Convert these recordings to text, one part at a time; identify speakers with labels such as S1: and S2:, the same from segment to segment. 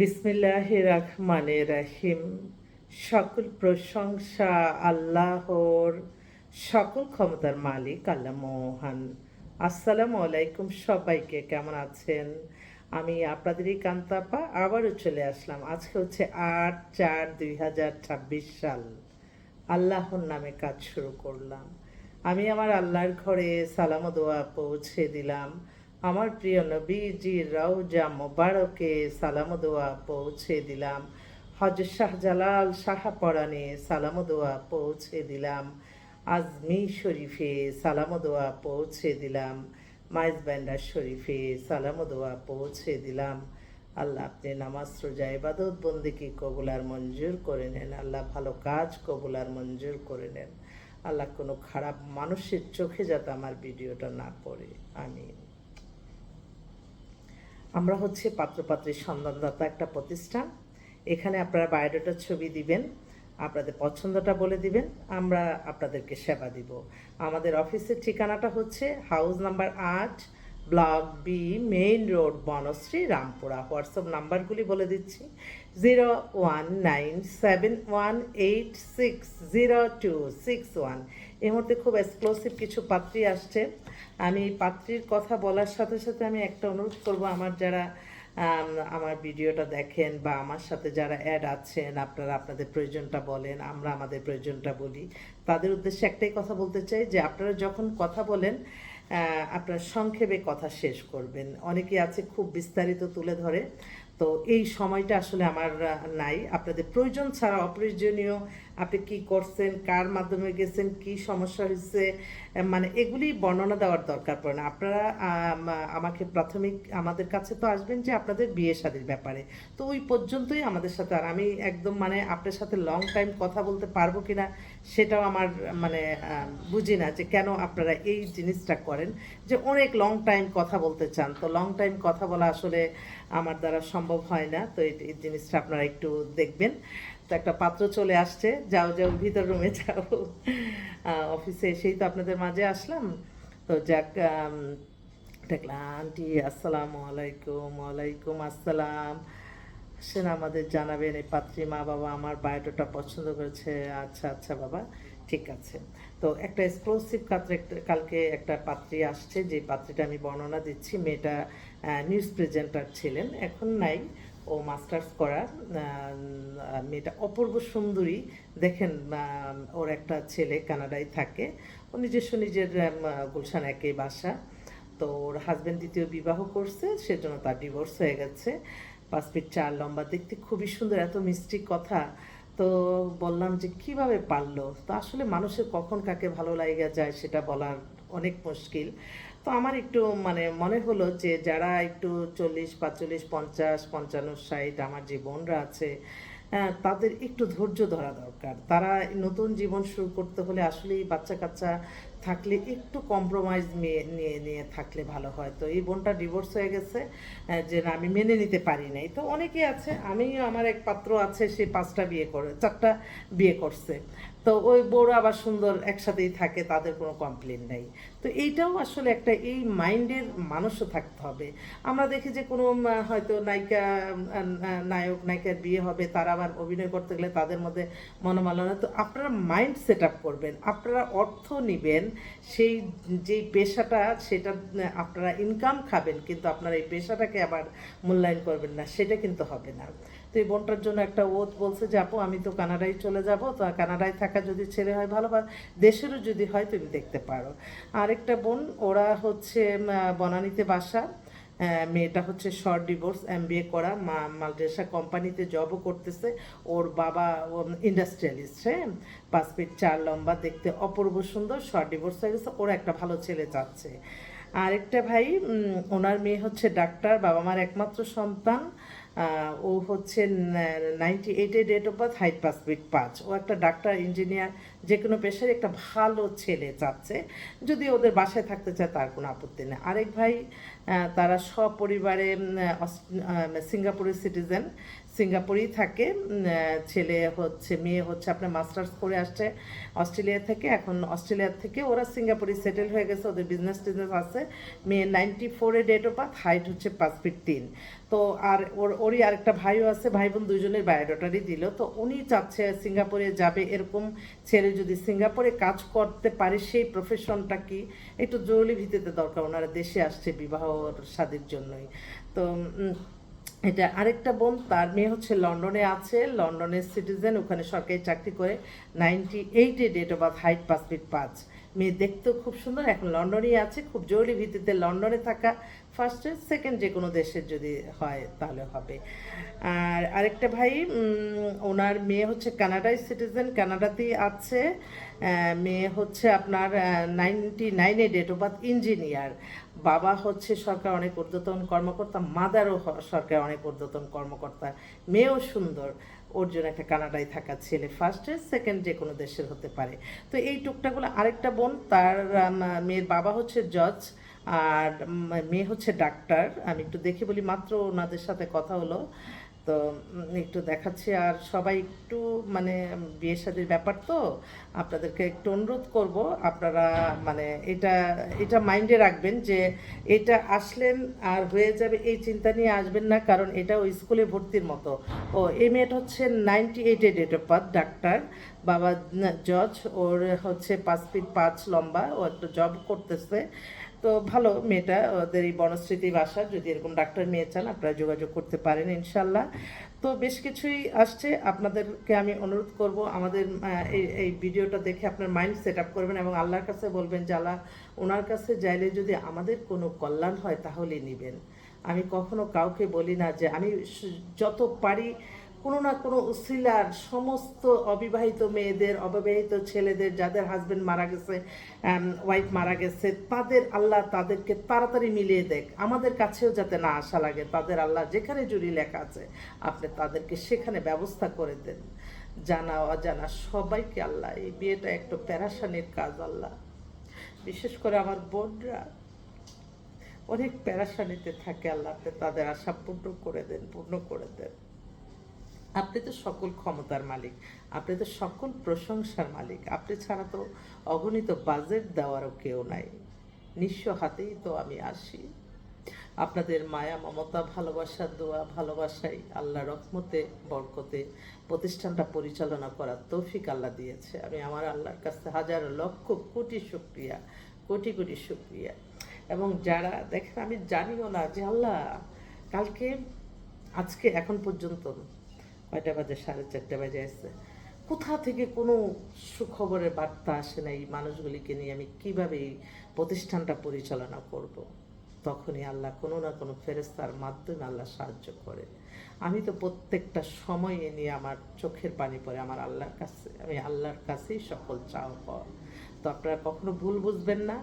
S1: বিসমিল্লাহির রহমানির রহিম। সকল প্রশংসা আল্লাহর, সকল ক্ষমতার মালিক আল্লাহ মহান। আসসালামু আলাইকুম, সবাইকে কেমন আছেন? আমি আপনাদেরই কান্তাপা আবারও চলে আসলাম। আজকে হচ্ছে 8/4/2026 সাল। আল্লাহর নামে কাজ শুরু করলাম। আমি আমার আল্লাহর ঘরে সালাম ও দোয়া পৌঁছে দিলাম। আমার প্রিয় নবীজির রওজা মোবারকে সালাম ও দোয়া পৌঁছে দিলাম। হজরত শাহজালাল শাহপরানে সালাম ও দোয়া পৌঁছে দিলাম। আজমি শরীফে সালাম ও দোয়া পৌঁছে দিলাম। মাইজ ব্যান্ডার শরীফে সালাম ও দোয়া পৌঁছে দিলাম। আল্লাহ আপনি নামাজ রোজা ইবাদত বন্দিকে কবুল আর মঞ্জুর করে নেন। আল্লাহ ভালো কাজ কবুল আর মঞ্জুর করে নেন। আল্লাহ কোনো খারাপ মানুষের চোখে যাতে আমার ভিডিওটা না পড়ে। আমিন। আমরা হচ্ছে পাত্রপাত্রীর সন্ধানদাতা একটা প্রতিষ্ঠান। এখানে আপনারা বায়োডাটার ছবি দিবেন, আপনাদের পছন্দটা বলে দিবেন, আমরা আপনাদেরকে সেবা দিব। আমাদের অফিসের ঠিকানাটা হচ্ছে house number 8, block B, main road, Banasree, Rampura. WhatsApp নাম্বারগুলি বলে দিচ্ছি: 019718600261। এই মুহূর্তে খুব এক্সক্লুসিভ কিছু পাত্রী আসছে। আমি পাত্রীর কথা বলার সাথে সাথে আমি একটা অনুরোধ করব, আমার যারা আমার ভিডিওটা দেখেন বা আমার সাথে যারা অ্যাড আছেন, আপনারা আপনাদের প্রয়োজনটা বলেন, আমরা আমাদের প্রয়োজনটা বলি। তাদের উদ্দেশ্যে একটাই কথা বলতে চাই যে আপনারা যখন কথা বলেন আপনারা সংক্ষেপে কথা শেষ করবেন। অনেকে আছে খুব বিস্তারিত তুলে ধরে, তো এই সময়টা আসলে আমার নাই। আপনাদের প্রয়োজন ছাড়া অপ্রয়োজনীয় আপনি কি করছেন, কার মাধ্যমে গেছেন, কি সমস্যা হয়েছে, মানে এগুলি বর্ণনা দেওয়ার দরকার পড়ে না। আপনারা আমাকে প্রাথমিক আমাদের কাছে তো আসবেন যে আপনাদের বিয়ে শাদীর ব্যাপারে, তো ওই পর্যন্তই আমাদের সাথে। আর আমি একদম মানে আপনার সাথে লং টাইম কথা বলতে পারবো কিনা সেটাও আমার মানে বুঝি না যে কেন আপনারা এই জিনিসটা করেন, যে অনেক লং টাইম কথা বলতে চান। তো লং টাইম কথা বলা আসলে আমার দ্বারা সম্ভব হয় না। তো এই জিনিসটা আপনারা একটু দেখবেন। তো একটা পাত্র চলে আসছে, যাও যাও ভিতর রুমে যাও। অফিসে এসেই তো আপনাদের মাঝে আসলাম। তো যাক, দেখলাম আন্টি আসসালামু আলাইকুম। ওয়ালাইকুম আসসালাম। সে আমাদের জানাবেন এই পাত্রী মা বাবা আমার বায়োডাটা পছন্দ করেছে। আচ্ছা আচ্ছা বাবা, ঠিক আছে। তো একটা এক্সক্লুসিভ কালকে একটা পাত্রী আসছে, যে পাত্রীটা আমি বর্ণনা দিচ্ছি। মেয়েটা নিউজ প্রেজেন্টার ছিলেন, এখন নাই, ও মাস্টার্স করা। মেয়েটা অপূর্ব সুন্দরী। দেখেন, ওর একটা ছেলে কানাডায় থাকে, ও নিজের গুলশান একই বাসা। তো ওর হাজব্যান্ড দ্বিতীয় বিবাহ করছে, সেজন্য তার ডিভোর্স হয়ে গেছে। 5 ফিট 4 লম্বা, দেখতে খুবই সুন্দর, এত মিষ্টি কথা। তো বললাম যে কিভাবে পারলো। তো আসলে মানুষের কখন কাকে ভালো লাগা যায় সেটা বলার অনেক মুশকিল। তো আমার একটু মানে মনে হলো যে যারা একটু 40, 45, 50, 55, 60 আমার যে বোনরা আছে, তাদের একটু ধৈর্য ধরা দরকার। তারা নতুন জীবন শুরু করতে হলে আসলেই বাচ্চা কাচ্চা থাকলে একটু কম্প্রোমাইজ নিয়ে নিয়ে থাকলে ভালো হয়। তো এই বোনটা ডিভোর্স হয়ে গেছে, যে না আমি মেনে নিতে পারি নাই। তো অনেকে আছে, আমিও আমার এক পাত্র আছে, সে 5টা বিয়ে করে 4টা বিয়ে করছে। তো ওই বউরা আবার সুন্দর একসাথেই থাকে, তাদের কোনো কমপ্লেন নেই। তো এইটাও আসলে একটা এই মাইন্ডের মানুষও থাকতে হবে। আমরা দেখি যে কোনো হয়তো নায়িকা নায়ক নায়িকার বিয়ে হবে, তারা আবার অভিনয় করতে গেলে তাদের মধ্যে মনোমালিন্য। তো আপনারা মাইন্ড সেট আপ করবেন, আপনারা অর্থ নেবেন, সেই যেই পেশাটা সেটা আপনারা ইনকাম খাবেন, কিন্তু আপনারা এই পেশাটাকে আবার মূল্যায়ন করবেন না, সেটা কিন্তু হবে না। তো এই বোনটার জন্য একটা ওত বলছে যে আপু আমি তো কানাডায় চলে যাব, তো কানাডায় থাকা যদি ছেলে হয় ভালো, বা দেশেরও যদি হয় তুমি দেখতে পারো। আরেকটা বোন, ওরা হচ্ছে বনানীতে বাসা। মেয়েটা হচ্ছে শর্ট ডিভোর্স, এমবিএ করা, মাল্টিনেশনাল কোম্পানিতে জবও করতেছে। ওর বাবা ইন্ডাস্ট্রিয়ালিস্ট, হ্যাঁ। 5 ফিট 4 লম্বা, দেখতে অপূর্ব সুন্দর, শর্ট ডিভোর্স হয়ে গেছে, ওরা একটা ভালো ছেলে চাচ্ছে। আরেকটা ভাই, ওনার মেয়ে হচ্ছে ডাক্তার, বাবা মার একমাত্র সন্তান। ও হচ্ছে 98-এ date of birth, height 5 feet 5। ও একটা ডাক্তার ইঞ্জিনিয়ার, যে কোনো পেশায় একটা ভালো ছেলে চাচ্ছে। যদি ওদের বাসায় থাকতে চায় তার কোনো আপত্তি নেই। আরেক ভাই তারা সপরিবারে সিঙ্গাপুরের সিটিজেন, সিঙ্গাপুরেই থাকে। ছেলে হচ্ছে, মেয়ে হচ্ছে আপনার মাস্টার্স করে আসছে অস্ট্রেলিয়া থেকে, এখন অস্ট্রেলিয়া থেকে ওরা সিঙ্গাপুরে সেটেল হয়ে গেছে, ওদের বিজনেস টিজনেস আছে। মেয়ে 94-এ ডেট অফ বার্থ, হাইট হচ্ছে 5 ফিট 3। তো আর ওরই আরেকটা ভাইও আছে, ভাই বোন দুজনের বায়োডাটারই দিল। তো উনি চাচ্ছে সিঙ্গাপুরে যাবে, এরকম ছেলে যদি সিঙ্গাপুরে কাজ করতে পারে, সেই প্রফেশনটা কি একটু জরুরি ভিত্তিতে দরকার, ওনারা দেশে আসছে বিবাহ শাদীর জন্যই। তো এটা আরেকটা বোন, তার মেয়ে হচ্ছে লন্ডনে আছে, লন্ডনের সিটিজেন, ওখানে সরকারি চাকরি করে। 98-এ date of birth, height 5 feet 5। মেয়ে দেখতেও খুব সুন্দর, এখন লন্ডনেই আছে। খুব জরুরি ভিত্তিতে লন্ডনে থাকা, ফার্স্টে সেকেন্ড যে কোনো দেশের যদি হয় তাহলে হবে। আর আরেকটা ভাই, ওনার মেয়ে হচ্ছে কানাডায় সিটিজেন, কানাডাতেই আছে। মেয়ে হচ্ছে আপনার 99-এ ডেট অফ বার্থ, ইঞ্জিনিয়ার। বাবা হচ্ছে সরকার অনেক ঊর্ধ্বতন কর্মকর্তা, মাদারও সরকার অনেক ঊর্ধ্বতন কর্মকর্তা। মেয়েও সুন্দর, ওর জন্য একটা কানাডায় থাকা ছেলে, ফার্স্টে সেকেন্ড যে কোনো দেশের হতে পারে। তো এই টুকটাগুলো। আরেকটা বোন, তার মেয়ের বাবা হচ্ছে জজ, আর মেয়ে হচ্ছে ডাক্তার। আমি একটু দেখে বলি, মাত্র ওনাদের সাথে কথা হলো, তো একটু দেখাচ্ছি। আর সবাই একটু মানে বিয়ে শাদীর ব্যাপার, তো আপনাদেরকে একটু অনুরোধ করব, আপনারা মানে এটা এটা মাইন্ডে রাখবেন যে এটা আসলেন আর হয়ে যাবে এই চিন্তা নিয়ে আসবেন না, কারণ এটা ওই স্কুলে ভর্তির মতো। ও এই মেয়েটা হচ্ছে 98-এ ডেট অফ বার্থ, ডাক্তার, বাবা জজ, ওর হচ্ছে 5 ফিট 5 লম্বা, ও একটা জব করতেছে। তো ভালো মেয়েটা, ওদের এই বনশ্রীতি বাসা, যদি এরকম ডাক্তার মেয়ে চান আপনারা যোগাযোগ করতে পারেন ইনশাল্লাহ। তো বেশ কিছুই আসছে, আপনাদেরকে আমি অনুরোধ করব আমাদের এই ভিডিওটা দেখে আপনার মাইন্ড সেট আপ করবেন এবং আল্লাহর কাছে বলবেন যে আল্লাহ, ওনার কাছে যাইলে যদি আমাদের কোনো কল্যাণ হয় তাহলেই নেবেন। আমি কখনো কাউকে বলি না যে আমি যত পারি কোনো না কোনো উসিলার সমস্ত অবিবাহিত মেয়েদের, অবিবাহিত ছেলেদের যাদের হাজবেন্ড মারা গেছে, ওয়াইফ মারা গেছে, তাদের আল্লাহ তাদেরকে তাড়াতাড়ি মিলিয়ে দেখ, আমাদের কাছেও যাতে না আসা লাগে, তাদের আল্লাহ যেখানে জুড়ি লেখা আছে আপনি তাদেরকে সেখানে ব্যবস্থা করে দেন। জানা অজানা সবাইকে আল্লাহ, এই বিয়েটা একটু প্যারাশানির কাজ আল্লাহ, বিশেষ করে আমার বোনরা অনেক প্যারাশানিতে থাকে, আল্লাহ আপনি তাদের আশা পূর্ণ করে দেন, পূর্ণ করে দেন। আপনি তো সকল ক্ষমতার মালিক, আপনি তো সকল প্রশংসার মালিক, আপনি ছাড়া তো অগণিত বাজেট দেওয়ারও কেউ নাই। নিঃস্ব হাতেই তো আমি আসি। আপনাদের মায়া মমতা ভালোবাসা দোয়া ভালোবাসাই আল্লাহ রহমতে বরকতে প্রতিষ্ঠানটা পরিচালনা করার তৌফিক আল্লাহ দিয়েছে। আমি আমার আল্লাহর কাছে হাজার লক্ষ কোটি শুকরিয়া, কোটি কোটি শুকরিয়া। এবং যারা দেখেন, আমি জানিও না যে আল্লাহ কালকে আজকে এখন পর্যন্ত কয়টা বাজে, 4:30 বাজে আসছে, কোথা থেকে কোনো সুখবরের বার্তা আসে না। এই মানুষগুলিকে নিয়ে আমি কীভাবে এই প্রতিষ্ঠানটা পরিচালনা করব। তখনই আল্লাহ কোনো না কোনো ফেরেস্তার মাধ্যমে আল্লাহ সাহায্য করে। আমি তো প্রত্যেকটা সময় এ নিয়ে আমার চোখের পানি পড়ে আমার আল্লাহর কাছে, আমি আল্লাহর কাছেই সকল চাওয়া পাওয়া। তো আপনারা কখনো ভুল বুঝবেন না।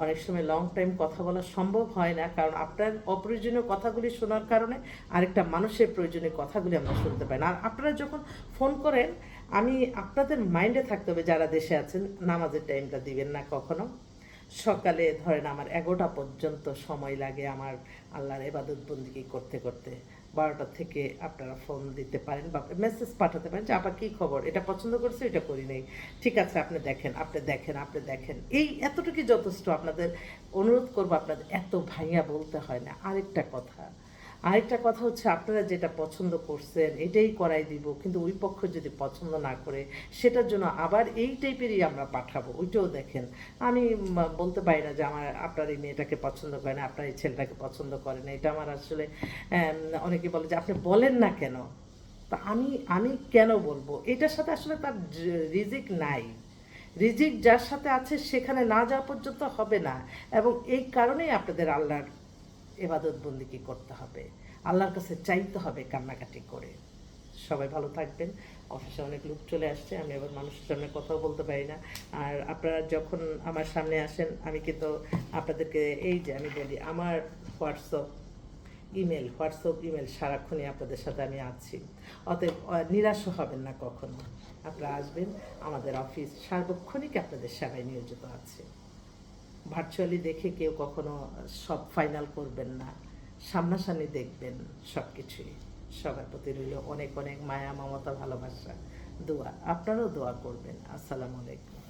S1: অনেক সময় লং টাইম কথা বলা সম্ভব হয় না, কারণ আপনার অপ্রয়োজনীয় কথাগুলি শোনার কারণে আরেকটা মানুষের প্রয়োজনীয় কথাগুলি আমরা শুনতে পাই না। আর আপনারা যখন ফোন করেন, আমি আপনাদের মাইন্ডে থাকতে হবে যারা দেশে আছেন, নামাজের টাইমটা দিবেন না কখনো। সকালে ধরেন আমার 11টা পর্যন্ত সময় লাগে আমার আল্লাহর ইবাদত বন্দেগী করতে করতে। 12টা থেকে আপনারা ফোন দিতে পারেন বা মেসেজ পাঠাতে পারেন যে আপা কী খবর, এটা পছন্দ করছে, এটা করি নেই, ঠিক আছে আপনি দেখেন, আপনি দেখেন, আপনি দেখেন। এই এতটুকুই যথেষ্ট। আপনাদের অনুরোধ করবো, আপনাদের এত ভাইয়া বলতে হয় না। আরেকটা কথা হচ্ছে, আপনারা যেটা পছন্দ করছেন এটাই করাই দিব, কিন্তু ওই পক্ষ যদি পছন্দ না করে সেটার জন্য আবার এই টাইপেরই আমরা পাঠাবো, ওইটাও দেখেন। আমি বলতে পারি না যে আমার আপনার এই মেয়েটাকে পছন্দ করে না, আপনার এই ছেলেটাকে পছন্দ করে না। এটা আমার আসলে অনেকে বলে যে আপনি বলেন না কেন। তা আমি কেন বলবো? এটার সাথে আসলে তার রিজিক নাই। রিজিক যার সাথে আছে সেখানে না যাওয়া পর্যন্ত হবে না। এবং এই কারণেই আপনাদের আল্লাহর ইবাদত বন্দেগী করতে হবে, আল্লাহর কাছে চাইতে হবে কান্নাকাটি করে। সবাই ভালো থাকবেন। অফিসে অনেক লোক চলে আসছে, আমি আবার মানুষের সামনে কথাও বলতে পারি না। আর আপনারা যখন আমার সামনে আসেন, আমি কিন্তু আপনাদেরকে এই যে আমি বলি, আমার হোয়াটসঅ্যাপ ইমেল সারাক্ষণই আপনাদের সাথে আমি আছি। অতএব নিরাশ হবেন না কখনো। আপনারা আসবেন, আমাদের অফিস সার্বক্ষণিক আপনাদের সেবায় নিয়োজিত আছে। ভার্চুয়ালি দেখে কেউ কখনো সব ফাইনাল করবেন না, সামনাসামনি দেখবেন সব কিছুই। সবার প্রতি রইল অনেক অনেক মায়া, মমতা, ভালোবাসা, দোয়া। আপনারাও দোয়া করবেন। আসসালামু আলাইকুম।